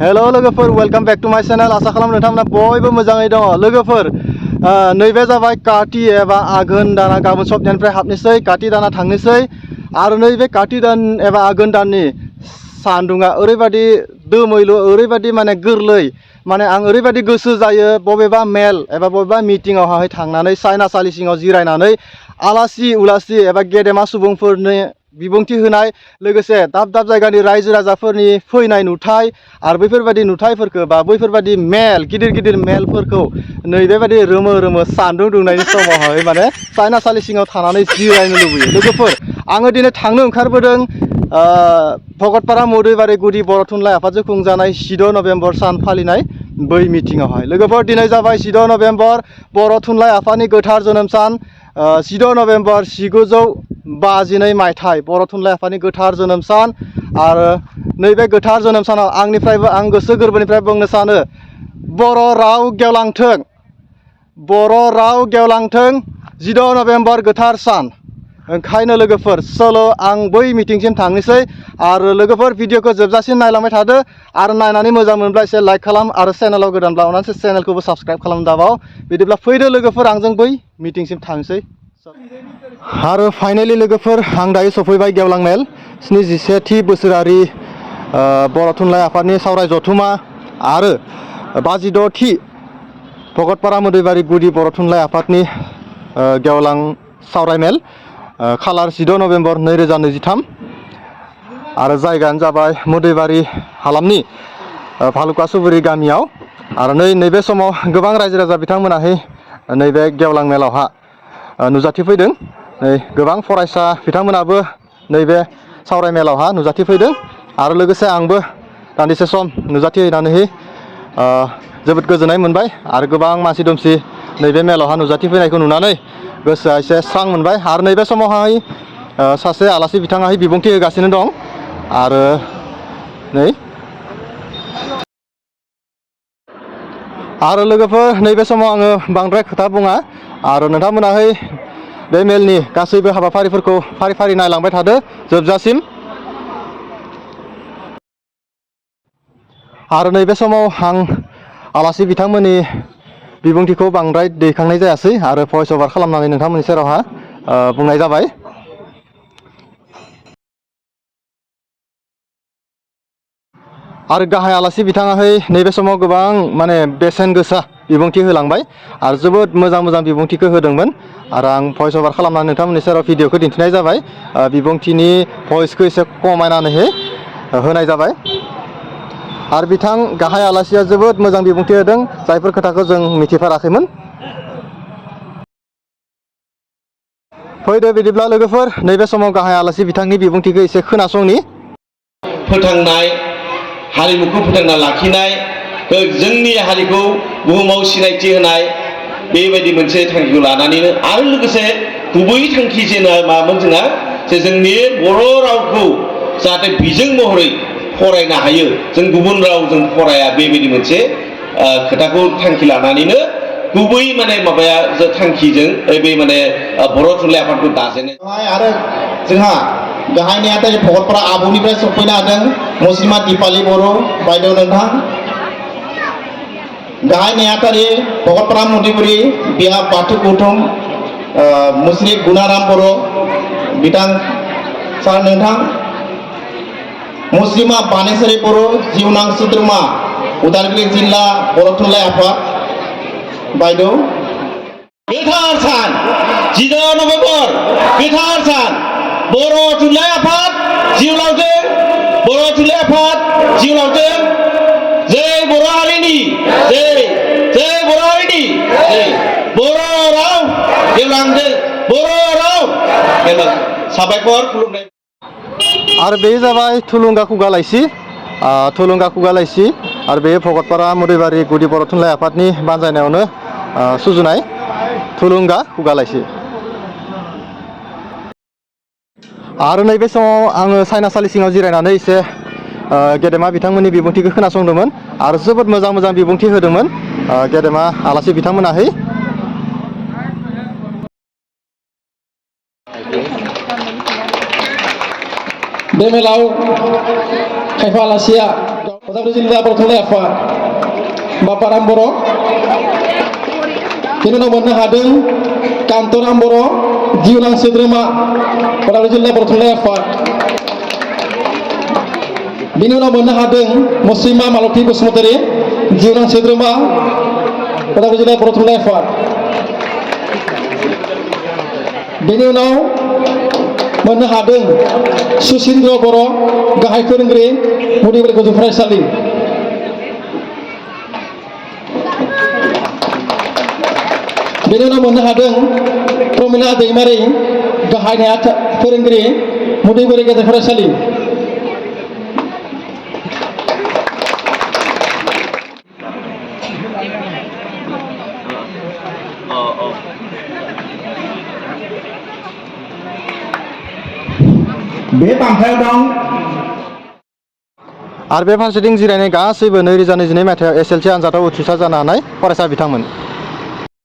हेल' लोगोफोर welcome back to माय channel आसा खालाम नोंथांमोना बयबो मोजाङै दङ लोगोफोर नैबे जाबाय काति एबा आघोन दाना गाबोन सप्तानिफ्राय हाबनोसै काति दाना थांनोसै आरो नैबे काति दान एबा आघोन दाननि सान्दुङा ओरैबायदि दोमैलु ओरैबायदि माने गोरलै माने आं ओरैबायदि गोसो जायो बबेबा मेल एबा बबेबा मिटिंआवहाय थांनानै सायनासालि सिङाव जिरायनानै आलासि उलासि एबा गेदेमा सुबुंफोरनि बिबुंथि होनाय लोगोसे दाब दाब जायगानि रायजो राजाफोरनि फैनाय नुथाय आरो बैफोरबायदि नुथायफोरखौ बा बैफोरबायदि मेल गिदिर गिदिर मेलफोरखौ नैबेबायदि रोमो रोमो सान्दुं दुंनायनि समावहाय माने सायनासालि सिङाव थानानै जिरायनो लुबैयो लोगोफोर आङो दिनै थांनो ओंखारबोदों भगतपारा मदैबारि गुदि बर' थुनलाइ आफादजों खुंजानाय 6 नभेम्बर सान फालिनाय बै मिटिंआवहाय लोगोफोर दिनै जाबाय 6 नभेम्बर बर' थुनलाइ आफादनि गोथार जोनोम सान 6 नभेम्बर 1952 मायथाइ बर' थुनलाइ आफादनि गोथार जोनोम सान आरो नैबे गोथार जोनोम सानाव आंनिफ्रायबो आं गोसो गोरबोनिफ्राय बुंनो सानो बर' राव गेवलांथों बर' राव गेवलांथों 6 नभेम्बर गोथार सान ओंखायनो लोगोफोर चलो आं बै मिटिंसिम थांनोसै आरो लोगोफोर भिडिअखौ जोबजासिम नायलांबाय थादो आरो नायनानै मोजां मोनब्ला एसे लाइक खालाम आरो चेनेलाव गोदानब्ला अननानै चेनेलखौबो साबस्क्राइब खालाम दाबाव बिदिब्ला फैदो लोगोफोर आंजों बै मिटिंसिम थांसै आरो फाइनालि लोगोफोर आं दायो सफैबाय गेवलां मेल 77थि बोसोरारि बर' थुनलाइ आफादनि सावराय जथुमा आरो 56थि भगतपारा मदैबारि गुदि बर' थुनलाइ आफादनि गेवलां सावरायमेल खालार 6 नभेम्बर 2023 आरो जायगायानो जाबाय मदैबारि हालामनि भालुका सुबुरि गामियाव आरो नैबे समाव गोबां रायजो राजा बिथांमोनाहाय नैबे गेवलां मेलावहा नुजाथिफैदों गोबां फरायसा बिथांमोनाबो नैबे सावराय मेलावहा नुजाथिफैदों आरो लोगोसे आंबो दान्दिसे सम नुजाथिहैनानै जोबोद गोजोननाय मोनबाय आरो गोबां मानसि दुमसि नैबे मेलावहा नुजाथिफैनायखौ नुनानै गोसोआ एसे स्रां मोनबाय आरो नैबे समावहाय सासे आलासि बिथाङाहाय बिबुंथि होगासिनो दं आरो नै आरो लोगोफोर नैबे समाव आङो बांद्राय खोथा बुङा आरो नोंथांमोनाहाय बे मेलनि गासैबो हाबाफारिफोरखौ फारि फारि नायलांबाय थादो जोबजासिम आरो नैबे समाव आं आलासि बिथांमोननि बिबुंथिखौ बांद्राय दैखांनाय जायासै आरो भइस अभार खालामनानै नोंथांमोननि सेरावहा बुंनाय जाबाय आरो गाहाय आलासि बिथाङाहाय नैबे समाव गोबां माने बेसेन गोसा बिबुंथि होलांबाय आरो जोबोद मोजां मोजां बिबुंथिखौ होदोंमोन आरो आं भइस अभार खालामनानै नोंथांमोननि सेराव भिडिअखौ दिन्थिनाय जाबाय बिबुंथिनि भइसखौ एसे खमायनानैहाय होनाय जाबाय आरो बिथां गाहाय आलासिया जोबोद मोजां बिबुंथि होदों जायफोर खोथाखौ जों मिथिफेराखैमोन फैदो बिदिब्ला लोगोफोर नैबे समाव गाहाय आलासि बिथांनि बिबुंथिखौ एसे खोनासंनि फोथांनाय हारिमुखौ फोथांना लाखिनाय जोंनि हारिखौ बुहुमाव सिनायथि होनाय बेबायदि मोनसे थांखिखौ लानानैनो आरो लोगोसे गुबै थांखि जेना मामोन जोंहा जे जोंनि बर' रावखौ जाहाथे बिजों महरै फरायनो हायो जों गुबुन रावजों फराया बेबायदि मोनसे खोथाखौ थांखि लानानैनो गुबै माने माबाया थांखिजों बे माने बर' थुनलाइ आफादखौ दाजेननाय आरो जोंहा गाहाय नेहाथारि भगतपारा आबौनिफ्राय सफैनो हादों मुस्लिमा दिपाली बर' बायदेव नोंथां गाहाय नेहाथारि भगतपारा मदैबारि बिहा बाथौ गौथुम मुस्रि गुनाराम बर' बिथां सार नोंथां मुस्लिमा बानेश्वरी बर' जिउनां सोद्रोमा उदालगुरि जिल्ला बर' थुनलाइ आफाद बायदेव गोथार सान 6 नभेम्बर गोथार सान बर' थुनलाइ आफाद जिउ लावथों बर' थुनलाइ आफाद जिउ लावथों जय बर' हारिनि जय जय बर' हारिनि जय बर' राव गेवलांथों बर' राव साबायखर खुलुमनाय आरो बे जाबाय थुलुंगा खुगा लाइसि थुलुंगा खुगा लाइसि आरो बे भगतपारा मदैबारि गुदि बर' थुनलाइ आफादनि बानजायनायावनो सुजुनाय थुलुंगा खुगा लाइसि आरो नैबे समाव आङो सायनासालि सिङाव जिरायनानै एसे गेदेमा बिथांमोननि बिबुंथिखौ खोनासंदोंमोन आरो जोबोद मोजां मोजां बिबुंथि होदोंमोन गेदेमा आलासि बिथांमोनाहाय बे मेलाव खायफा आलासिया उदालगुरि जिल्ला बर' थुनलाइ आफाद बापाराम बर'। बेनि उनाव मोननो हादों कान्तराम बर', जिउनां सोद्रोमा उदालगुरि जिल्ला बर' थुनलाइ आफाद। बेनि उनाव मोननो हादों मुस्रिमा मालती बसुमतारी, जिउनां सोद्रोमा उदालगुरि जिल्ला बर' थुनलाइ आफाद। बेनि उनाव मोननो हादों सुसिन्द्र बर', गाहाय फोरोंगिरि मुदिगुरि गोजौ फरायसालि। बेनि उनाव मोननो हादों प्रमिला दैमारि, गाहाय नेहाद फोरोंगिरि मुदिगुरि गेजेर फरायसालि। बे बान्थायाव दं आरो बे फारसेथिं जिरायनाय गासैबो 2022 मायथाइयाव SLC आनजादाव उथ्रिसार जानो हानाय फरायसा बिथांमोन।